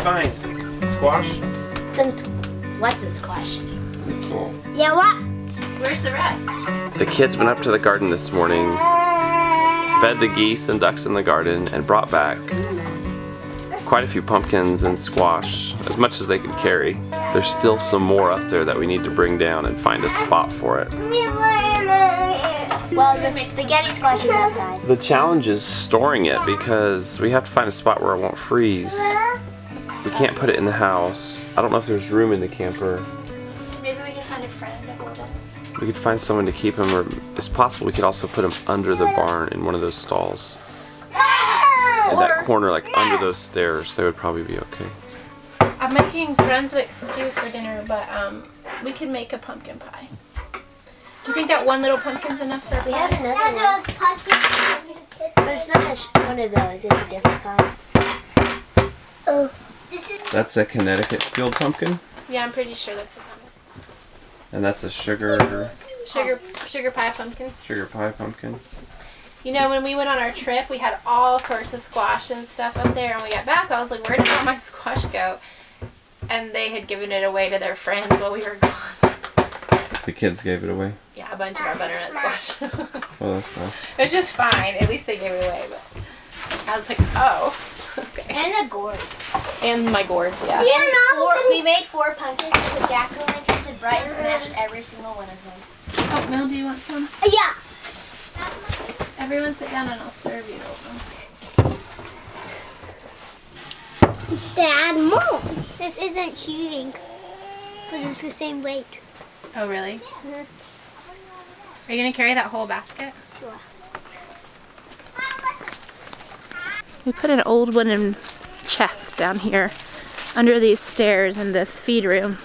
Fine. Squash? What's a squash? Yeah, what? Where's the rest? The kids went up to the garden this morning, fed the geese and ducks in the garden, and brought back quite a few pumpkins and squash, as much as they could carry. There's still some more up there that we need to bring down and find a spot for it. Well, the spaghetti squash is outside. The challenge is storing it because we have to find a spot where it won't freeze. We can't put it in the house. I don't know if there's room in the camper. Maybe we can find a friend to hold them. We could find someone to keep them, or it's possible we could also put them under the barn in one of those stalls. In that corner, like under those stairs, they would probably be okay. I'm making Brunswick stew for dinner, but we can make a pumpkin pie. Do you think that one little pumpkin's enough for a pie? We have another one. But it's not one of those, it's a different kind. Oh. That's a Connecticut field pumpkin, Yeah, I'm pretty sure that's what that is. and that's a sugar Sugar pie pumpkin. You know, when we went on our trip, we had all sorts of squash and stuff up there, and we got back, I was like, where did all my squash go? And they had given it away to their friends while we were gone. The kids gave it away. Yeah, a bunch of our butternut squash. Well, that's nice. It's just fine. At least they gave it away, but I was like, oh, okay. And a gourd. And my gourds, yeah. We made 4 pumpkins with jack-o'-lanterns and bright and smashed every single one of them. Oh, Mel, do you want some? Yeah. Everyone sit down and I'll serve you. Dad, Mom, this isn't cheating, but it's the same weight. Oh, really? Are you going to carry that whole basket? Sure. We put an old wooden chest down here under these stairs in this feed room.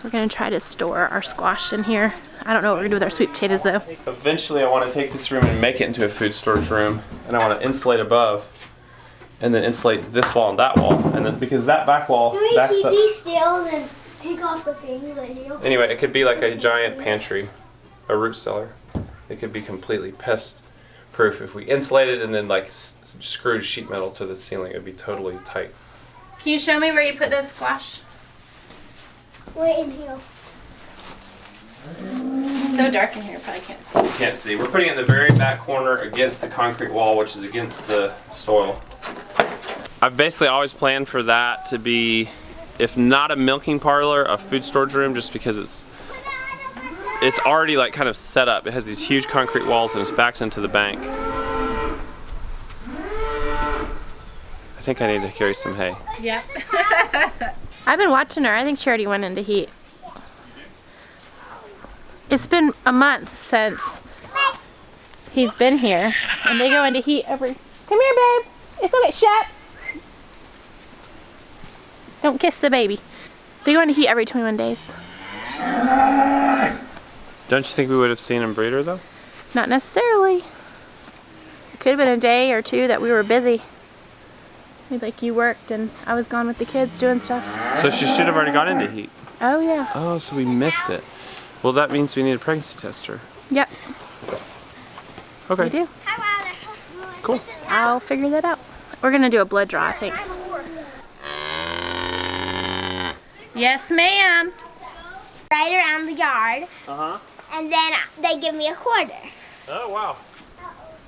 We're going to try to store our squash in here. I don't know what we're going to do with our sweet potatoes though. Eventually I want to take this room and make it into a food storage room, and I want to insulate above and then insulate this wall and that wall, and then because that back wall backs up. These still and take off the things that you don't. Anyway, it could be like a giant pantry, a root cellar. It could be completely pest proof if we insulated and then like screwed sheet metal to the ceiling. It would be totally tight. Can you show me where you put those squash? Wait in here. It's so dark in here, probably can't see. You can't see. We're putting it in the very back corner against the concrete wall, which is against the soil. I've basically always planned for that to be, if not a milking parlor, a food storage room, just because it's already like kind of set up. It has these huge concrete walls and it's backed into the bank. I think I need to carry some hay. Yeah. I've been watching her. I think she already went into heat. It's been a month since he's been here, and they go into heat every... Come here, babe. It's okay. Shut. Don't kiss the baby. They go into heat every 21 days. Don't you think we would have seen him breed her though? Not necessarily. It could have been a day or two that we were busy. Like you worked and I was gone with the kids doing stuff. So she should have already gone into heat. Oh yeah. Oh, so we missed it. Well, that means we need a pregnancy tester. Yep. Okay. We do. Cool. I'll figure that out. We're gonna do a blood draw, I think. Yes, ma'am. Right around the yard. Uh-huh. And then they give me a quarter. Oh, wow.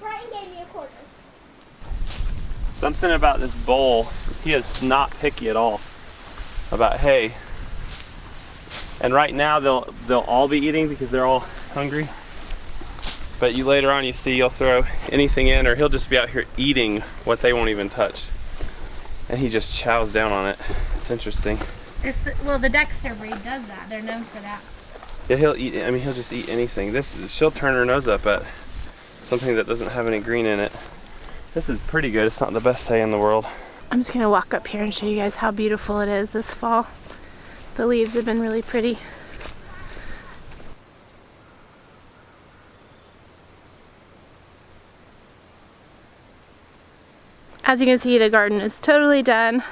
Brian gave me a quarter. Something about this bowl, he is not picky at all about hay. And right now they'll all be eating because they're all hungry. But you later on you see you'll throw anything in, or he'll just be out here eating what they won't even touch. And he just chows down on it. It's interesting. Well, the Dexter breed does that. They're known for that. Yeah, he'll eat. I mean, he'll just eat anything. She'll turn her nose up at something that doesn't have any green in it. This is pretty good. It's not the best hay in the world. I'm just gonna walk up here and show you guys how beautiful it is this fall. The leaves have been really pretty. As you can see, the garden is totally done,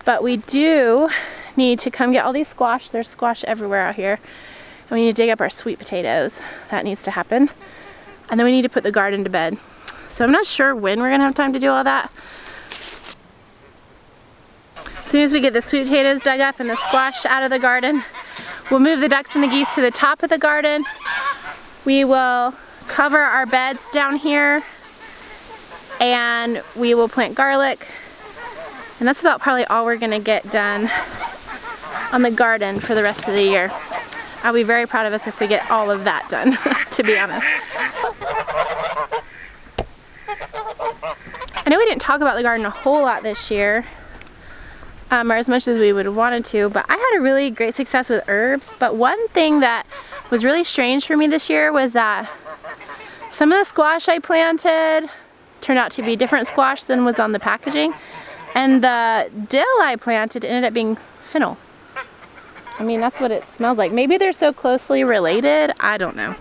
but we do need to come get all these squash. There's squash everywhere out here. And we need to dig up our sweet potatoes. That needs to happen. And then we need to put the garden to bed. So I'm not sure when we're gonna have time to do all that, As soon as we get the sweet potatoes dug up and the squash out of the garden, we'll move the ducks and the geese to the top of the garden. We will cover our beds down here, and we will plant garlic. And that's about probably all we're gonna get done on the garden for the rest of the year. I'll be very proud of us if we get all of that done, to be honest. I know we didn't talk about the garden a whole lot this year, or as much as we would have wanted to, but I had a really great success with herbs. But one thing that was really strange for me this year was that some of the squash I planted turned out to be different squash than was on the packaging, and the dill I planted ended up being fennel. I mean, that's what it smells like. Maybe they're so closely related, I don't know.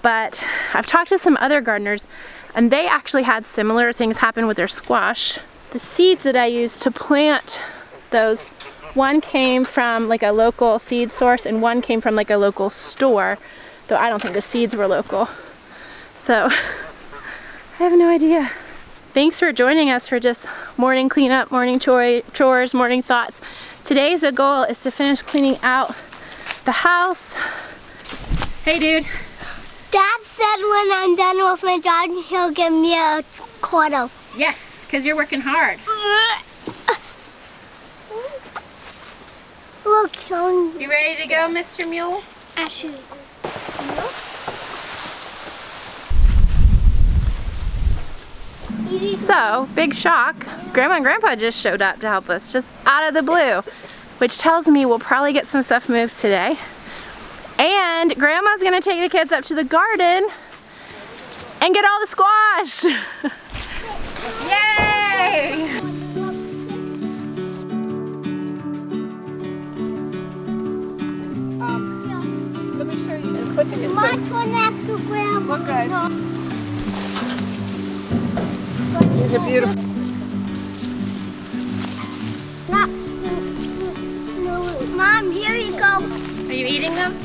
But I've talked to some other gardeners, and they actually had similar things happen with their squash. The seeds that I used to plant those, one came from like a local seed source and one came from like a local store, though I don't think the seeds were local. So I have no idea. Thanks for joining us for just morning cleanup, morning chores, morning thoughts. Today's goal is to finish cleaning out the house. Hey dude. Dad said when I'm done with my job, he'll give me a quarter. Yes, because you're working hard. Look, Sean. You ready to go, Mr. Mule? Actually. So, big shock. Grandma and Grandpa just showed up to help us, just out of the blue, which tells me we'll probably get some stuff moved today. And Grandma's gonna take the kids up to the garden and get all the squash. Yay! Let me show you the quick and Look, guys. These are beautiful. Mom, here you go. Are you eating them?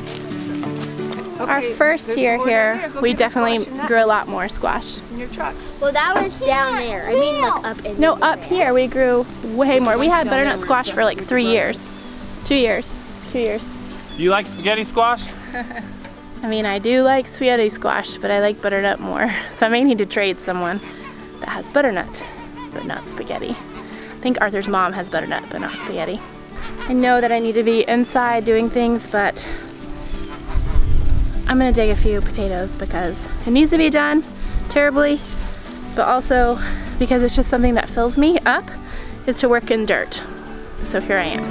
Okay, our first year here, we definitely grew a lot more squash. In your truck. Well, that was down there. I mean, like up in No, up here we grew way more. We had butternut squash for like 3 years. 2 years. 2 years. Do you like spaghetti squash? I mean, I do like spaghetti squash, but I like butternut more. So I may need to trade someone that has butternut, but not spaghetti. I think Arthur's mom has butternut, but not spaghetti. I know that I need to be inside doing things, but I'm gonna dig a few potatoes because it needs to be done terribly, but also because it's just something that fills me up, is to work in dirt. So here I am.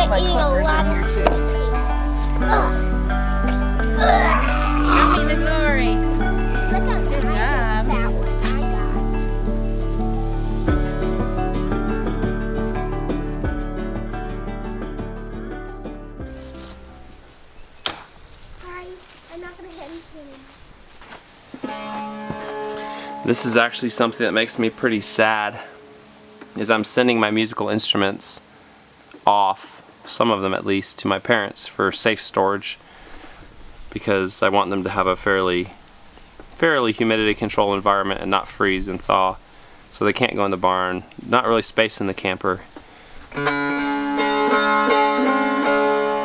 Eating a lot of sweet potatoes. Show me the glory. Look how Good job. that one I got. Sorry, I'm not gonna hit anything. This is actually something that makes me pretty sad, is I'm sending my musical instruments off, some of them at least, to my parents for safe storage because I want them to have a fairly humidity controlled environment and not freeze and thaw, so they can't go in the barn, not really space in the camper.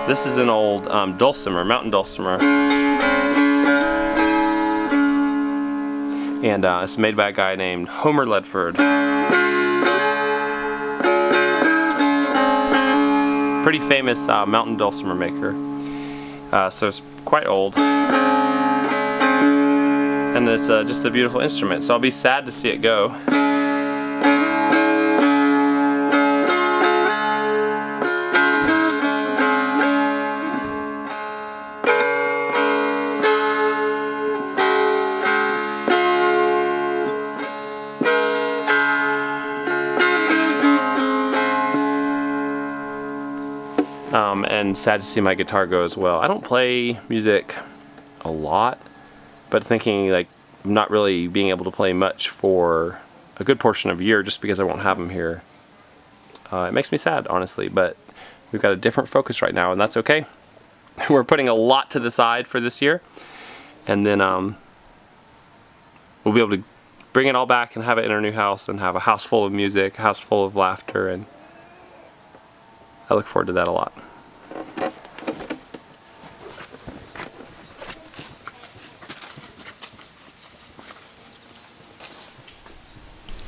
This is an old dulcimer, mountain dulcimer, and it's made by a guy named Homer Ledford. Pretty famous mountain dulcimer maker, so it's quite old, and it's just a beautiful instrument, so I'll be sad to see it go. And sad to see my guitar go as well. I don't play music a lot, but thinking like I'm not really being able to play much for a good portion of the year just because I won't have them here. It makes me sad, honestly, but we've got a different focus right now, and that's okay. We're putting a lot to the side for this year, and then we'll be able to bring it all back and have it in our new house and have a house full of music, a house full of laughter, and I look forward to that a lot.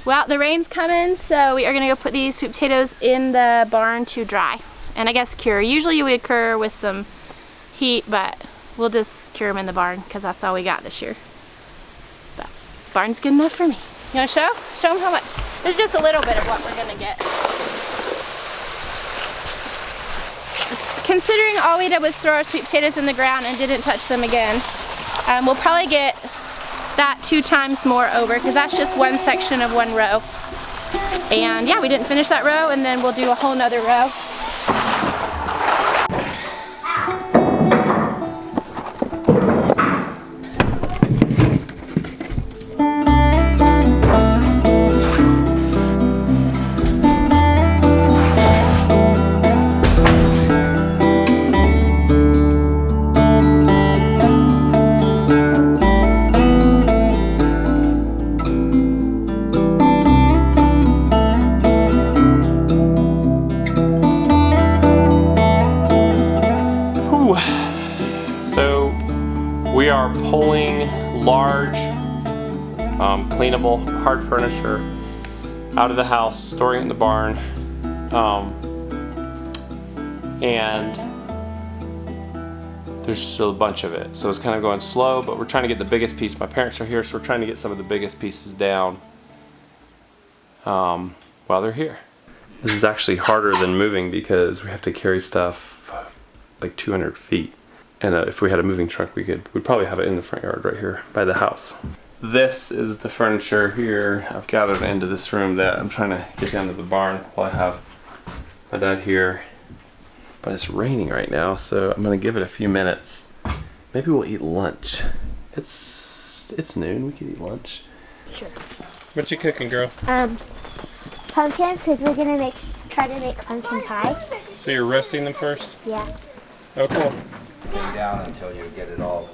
Well, the rain's coming, so we are gonna go put these sweet potatoes in the barn to dry. And I guess cure. Usually you would cure with some heat, but we'll just cure them in the barn because that's all we got this year. But barn's good enough for me. You wanna show? Show them how much. There's just a little bit of what we're gonna get. Considering all we did was throw our sweet potatoes in the ground and didn't touch them again, we'll probably get that 2 times more over because that's just one section of one row. And yeah, we didn't finish that row, and then we'll do a whole nother row. We are pulling large, cleanable, hard furniture out of the house, storing it in the barn, and there's still a bunch of it. So it's kind of going slow, but we're trying to get the biggest piece. My parents are here, so we're trying to get some of the biggest pieces down while they're here. This is actually harder than moving because we have to carry stuff like 200 feet. And if we had a moving truck, we'd probably have it in the front yard right here by the house. This is the furniture here. I've gathered into this room that I'm trying to get down to the barn while I have my dad here. But it's raining right now, so I'm gonna give it a few minutes. Maybe we'll eat lunch. It's noon, we could eat lunch. Sure. What you cooking, girl? Pumpkins, because we're gonna try to make pumpkin pie. So you're roasting them first? Yeah. Oh, cool. Down until you get it all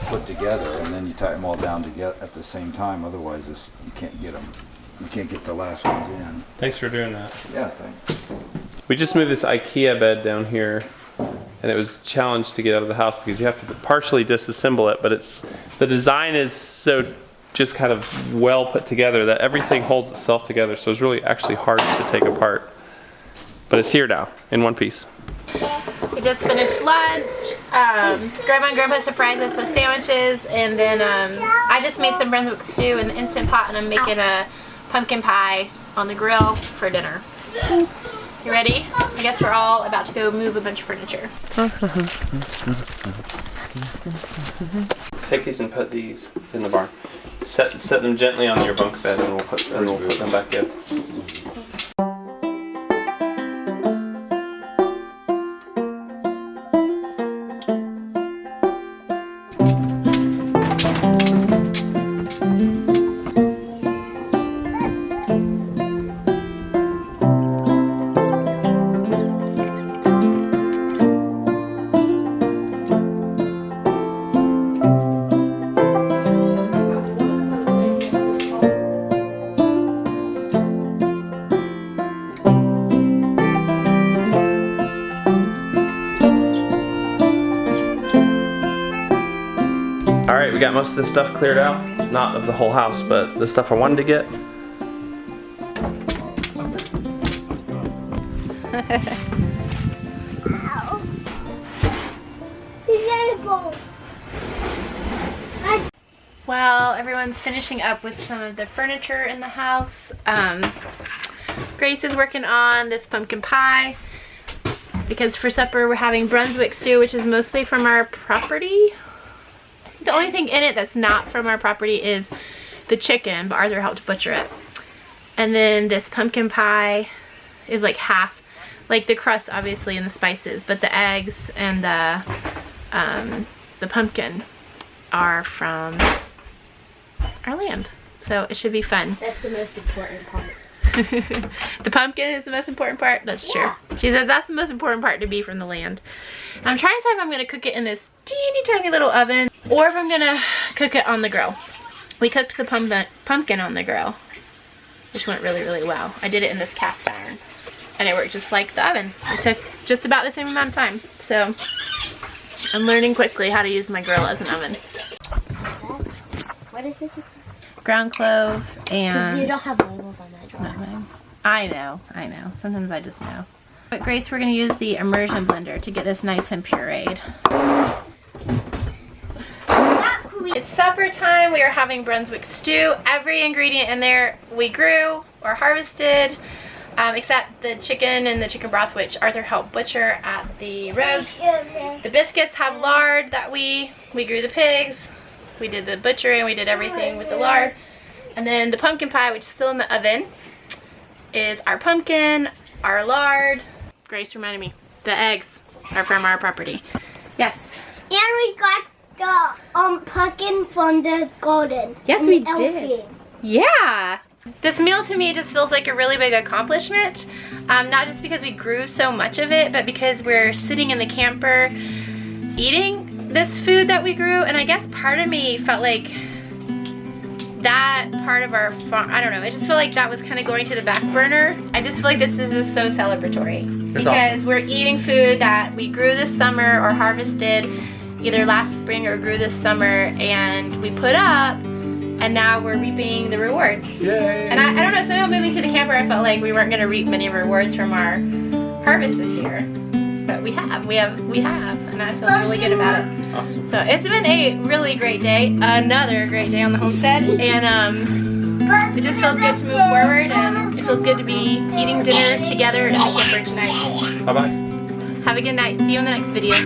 put together, and then you tie them all down together at the same time. Otherwise, you can't get them. You can't get the last ones in. Thanks for doing that. Yeah, thanks. We just moved this IKEA bed down here, and it was a challenge to get out of the house because you have to partially disassemble it, but the design is so just kind of well put together that everything holds itself together, so it's really actually hard to take apart. But it's here now, in one piece. We just finished lunch. Grandma and Grandpa surprised us with sandwiches, and then I just made some Brunswick stew in the Instant Pot, and I'm making a pumpkin pie on the grill for dinner. You ready? I guess we're all about to go move a bunch of furniture. Take these and put these in the barn. Set them gently on your bunk bed, and we'll put them back in. Alright, we got most of this stuff cleared out. Not of the whole house, but the stuff I wanted to get. Well, everyone's finishing up with some of the furniture in the house. Grace is working on this pumpkin pie because for supper we're having Brunswick stew, which is mostly from our property. The only thing in it that's not from our property is the chicken, but Arthur helped butcher it. And then this pumpkin pie is like half, like the crust obviously and the spices, but the eggs and the pumpkin are from our land. So it should be fun. That's the most important part. The pumpkin is the most important part. That's true. She says that's the most important part, to be from the land. I'm trying to decide if I'm gonna cook it in this teeny tiny little oven or if I'm gonna cook it on the grill. We cooked the pumpkin on the grill, which went really, really well. I did it in this cast iron and it worked just like the oven. It took just about the same amount of time. So I'm learning quickly how to use my grill as an oven. What is this? Ground clove and... Because you don't have labels on that drawer. Nutmeg. I know. Sometimes I just know. But Grace, we're going to use the immersion blender to get this nice and pureed. It's supper time. We are having Brunswick stew. Every ingredient in there we grew or harvested, except the chicken and the chicken broth, which Arthur helped butcher at the roads. The biscuits have lard that we grew the pigs. We did the butchering, we did everything with the lard. And then the pumpkin pie, which is still in the oven, is our pumpkin, our lard. Grace reminded me, the eggs are from our property. Yes. And we got the pumpkin from the garden. Yes, we did. Yeah. This meal to me just feels like a really big accomplishment. Not just because we grew so much of it, but because we're sitting in the camper eating this food that we grew, and I guess part of me felt like that part of our farm, I don't know, I just feel like that was kind of going to the back burner. I just feel like this is just so celebratory because we're eating food that we grew this summer or harvested either last spring or grew this summer, and we put up, and now we're reaping the rewards. Yay! And I don't know, somehow moving to the camper, I felt like we weren't going to reap many rewards from our harvest this year. But we have, and I feel really good about it. Awesome. So it's been a really great day, another great day on the homestead, and it just feels good to move forward, and it feels good to be eating dinner together in the camper tonight. Bye-bye. Have a good night. See you in the next video.